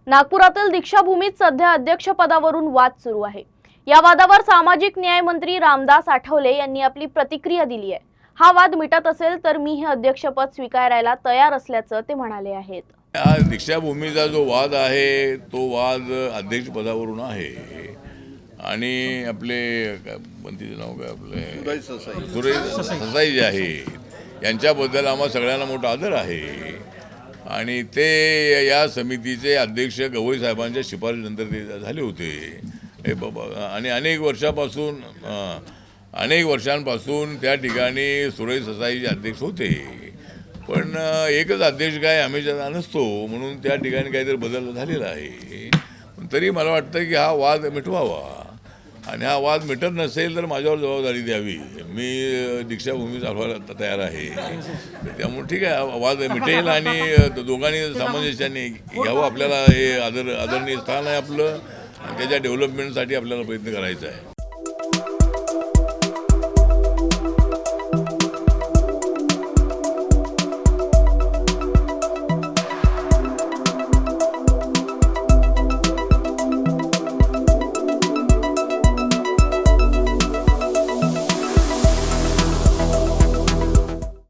नागपुरातील दीक्षाभूमीत सध्या अध्यक्षपदावरून वाद सुरू आहे। या वादावर सामाजिक न्याय मंत्री रामदास आठवले यांनी आपली प्रतिक्रिया दिली आहे। हा वाद मिटत असेल तर मी हे अध्यक्षपद स्वीकारायला तयार असल्याचं ते म्हणाले आहेत। दीक्षाभूमीचा जो वाद आहे तो वाद अध्यक्षपदावरून आहे आणि आपले मंत्रीचे नाव काय आपले सुरेश ससाई जे आहे यांच्याबद्दल आम्हा सगळ्यांना मोठा आदर आहे आणि ते या समितीचे अध्यक्ष गवई साहेबांच्या शिफारशीनंतर ते झाले होते हे बाबा आणि अनेक वर्षांपासून त्या ठिकाणी सुरेश ससाईचे अध्यक्ष होते। पण एकच अध्यक्ष काय हमेशा नसतो म्हणून त्या ठिकाणी काहीतरी बदल झालेला आहे। पण तरी मला वाटतं की हा वाद मिटवावा आणि हा वाद मिटत नसेल तर माझ्यावर जबाबदारी द्यावी। मी दीक्षाभूमी चालवायला तयार आहे, त्यामुळे ठीक आहे वाद मिटेल आणि दोघांनी सामंजस्याने घ्यावं। आपल्याला हे आदरणीय स्थान आहे आपलं आणि त्याच्या डेव्हलपमेंटसाठी आपल्याला प्रयत्न करायचा आहे।